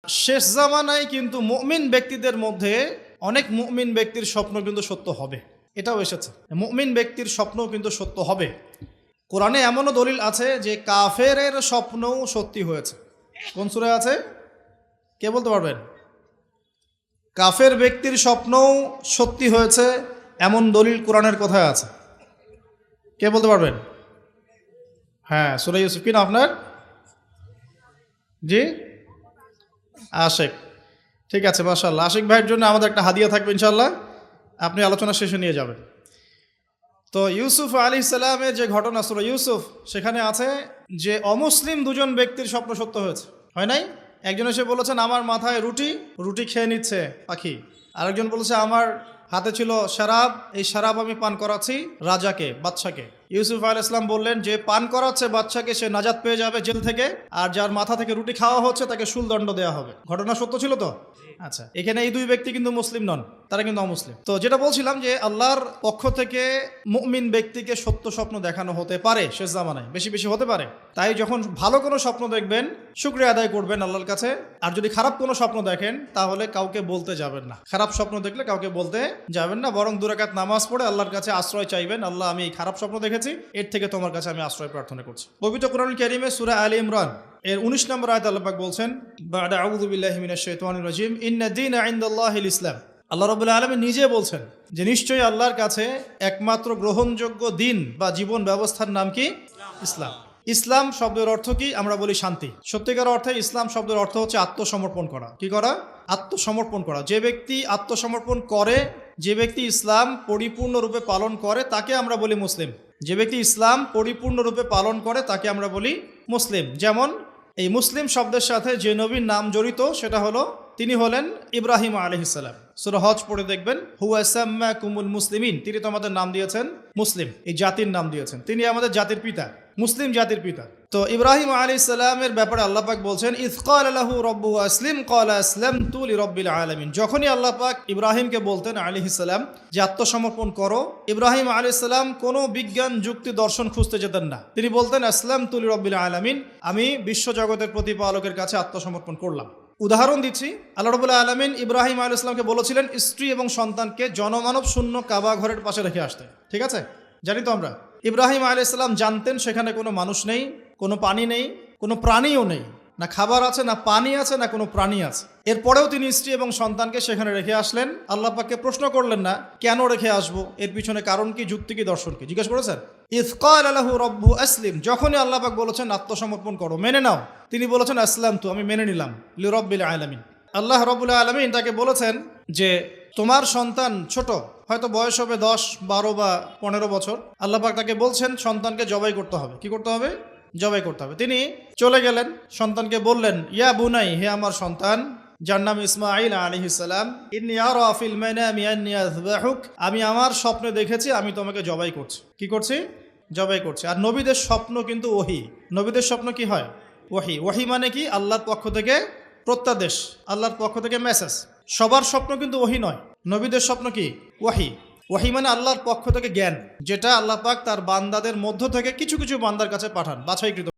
শেষ জামানায় কিন্তু মুমিন ব্যক্তিদের মধ্যে অনেক মুমিন ব্যক্তির স্বপ্ন কিন্তু সত্য হবে, এটাও এসেছে। মুমিন ব্যক্তির স্বপ্নও কিন্তু সত্য হবে। কোরআনে এমনও দলিল আছে যে কাফেরের স্বপ্নও সত্যি হয়েছে। কোন সূরায় আছে কে বলতে পারবেন? কাফের ব্যক্তির স্বপ্নও সত্যি হয়েছে এমন দলিল কোরআনের কোথায় আছে? কে বলতে পারবেন? হ্যাঁ, সূরা ইউসুফ। কি না আপনার? জি, আশিক। ঠিক আছে, মাশাআল্লাহ। আশিক ভাইয়ের জন্য আমাদের একটা হাদিয়া থাকবে ইনশাআল্লাহ, আপনি আলোচনা শেষে নিয়ে যাবেন। তো ইউসুফ আলাইহিস সালামের যে ঘটনা সূরা ইউসুফ, সেখানে আছে যে অমুসলিম দুজন ব্যক্তির স্বপ্ন সত্য হয়েছে, হয় নাই? একজন এসে বলেছেন আমার মাথায় রুটি, রুটি খেয়ে নিচ্ছে পাখি। আরেকজন বলেছে আমার হাতে ছিল শরাব, এই শরাব আমি পান করাচ্ছি রাজাকে, বাদশাকে। ইউসুফ আলাইহিস সালাম বললেন যে পান করাচ্ছে বাদশাকে সে নাজাত পেয়ে যাবে জেল থেকে, আর যার মাথা থেকে রুটি খাওয়া হচ্ছে তাকে শুলদণ্ড দেওয়া হবে। ঘটনা সত্য ছিল তো? আচ্ছা, এখানে এই দুই ব্যক্তি কিন্তু মুসলিম নন, তারা কিন্তু অমুসলিম। তো যেটা বলছিলাম যে আল্লাহর পক্ষ থেকে মুমিন ব্যক্তিকে সত্য স্বপ্ন দেখানো হতে পারে শেষ জামানায়, বেশি বেশি হতে পারে। তাই যখন ভালো কোনো স্বপ্ন দেখবেন শুকরিয়া আদায় করবেন আল্লাহর কাছে। আর যদি খারাপ কোনো স্বপ্ন দেখেন তাহলে কাউকে বলতে যাবেন না। খারাপ স্বপ্ন দেখলে কাউকে বলতে যাবেন না, বরং 2 রাকাত নামাজ পড়ে আল্লাহর কাছে আশ্রয় চাইবেন। আল্লাহ, আমি এই খারাপ স্বপ্ন দেখেছি, এর থেকে তোমার কাছে আমি আশ্রয় প্রার্থনা করছি। পবিত্র কোরআনুল কারীমে সূরা আলে ইমরান এর 19 নম্বর আয়াতে আল্লাহ পাক বলছেন, বা'দা আউযু বিল্লাহি মিনাশ শাইতানির রাজীম, ইন্না দীনা ইনদাল্লাহিল ইসলাম। আল্লাহ রাব্বুল আলামিন নিজে বলছেন যে নিশ্চয়ই আল্লাহর কাছে একমাত্র গ্রহণযোগ্য দিন বা জীবন ব্যবস্থার নাম কি? ইসলাম। ইসলাম শব্দের অর্থ কি? আমরা বলি শান্তি। সত্যিকার অর্থে ইসলাম শব্দের অর্থ হচ্ছে আত্মসমর্পণ করা। কি করা? আত্মসমর্পণ করা। যে ব্যক্তি আত্মসমর্পণ করে, যে ব্যক্তি ইসলাম পরিপূর্ণরূপে পালন করে, তাকে আমরা বলি মুসলিম। যে ব্যক্তি ইসলাম পরিপূর্ণরূপে পালন করে তাকে আমরা বলি মুসলিম। যেমন এই মুসলিম শব্দের সাথে যে নবীর নাম জড়িত সেটা হলো, তিনি হলেন ইব্রাহিম আলাইহিস সালাম। সূরা হজ পড়ে দেখবেন, হুয়া সাম্মাকুমুল মুসলিমিন, তিনি তো আমাদের নাম দিয়েছেন মুসলিম, এই জাতির নাম দিয়েছেন। তিনি আমাদের জাতির পিতা, মুসলিম জাতির পিতা। তো ইব্রাহিম আলাইহিস সালামের ব্যাপারে আল্লাহ পাক বলছেন, ইয ক্বালা লাহু রাব্বুহু আসলিম ক্বালা আসলামতু লিরাব্বিল আলামিন। যখনই আল্লাহ পাক ইব্রাহিমকে বলতেন আলাইহিস সালাম যে আত্মসমর্পণ করো, ইব্রাহিম আলাইহিস সালাম কোনো বিজ্ঞান যুক্তি দর্শন খুঁজতে যেতেন না। তিনি বলতেন আসলামতু লিরাব্বিল আলামিন, আমি বিশ্বজগতের প্রতিপালকের কাছে আত্মসমর্পণ করলাম। উদাহরণ দিচ্ছি, আল্লাহ রাব্বুল আলামিন ইব্রাহিম আলাইহিস সালামকে বলেছিলেন স্ত্রী এবং সন্তানকে জনমানব শূন্য কাবা ঘরের পাশে রেখে আসতে। ঠিক আছে, জানি তো আমরা। ইব্রাহিম আলাইহিস সালাম জানতেন সেখানে কোনো মানুষ নেই, কোনো পানি নেই, কোনো প্রাণীও নেই, না খাবার আছে, না পানি আছে, না কোনো প্রাণী আছে। এরপরেও তিনি স্ত্রী এবং সন্তানকে সেখানে রেখে আসলেন। আল্লাহ পাককে প্রশ্ন করলেন না কেন রেখে আসবো, এর পিছনে কারণ কি, যুক্তি কি, দর্শন কি, জিজ্ঞেস করেছেন? ইয ক্বালা লাহু রাব্বুহু আসলিম, যখনই আল্লাহ পাক বলেছেন আত্মসমর্পণ করো, মেনে নাও, তিনি বলেছেন আসলামতু, আমি মেনে নিলাম, লিরাব্বিল আলামিন। আল্লাহ রাব্বুল আলামিন তাকে বলেছেন যে তোমার সন্তান ছোট, হয়তো বয়স হবে 10, 12 বা 15 বছর। আল্লাহ পাক তাকে বলছেন সন্তানকে জবাই করতে হবে। কি করতে হবে? জবাই করতে হবে। তিনি চলে গেলেন, সন্তানকে বললেন, ইয়া বুনাই, হে আমার সন্তান, যার নাম ইসমাঈল আলাইহিস সালাম, ইন্নী আরা ফিল মানামি আন্নী আযবাহুক, আমি আমার স্বপ্নে দেখেছি আমি তোমাকে জবাই করছি। কি করছি? জবাই করছি। আর নবীদের স্বপ্ন কিন্তু ওহী। নবীদের স্বপ্ন কি হয়? ওহী। ওহী মানে কি? আল্লাহর পক্ষ থেকে প্রত্যাদেশ, আল্লাহর পক্ষ থেকে মেসেজ। সবার স্বপ্ন কিন্তু ওহী নয়। নবীদের স্বপ্ন কি? ওহী। ওহী মানে আল্লাহর পক্ষ থেকে জ্ঞান, যেটা আল্লাহ পাক তার বান্দাদের মধ্য থেকে কিছু কিছু বান্দার কাছে পাঠান, বাছাইকৃত।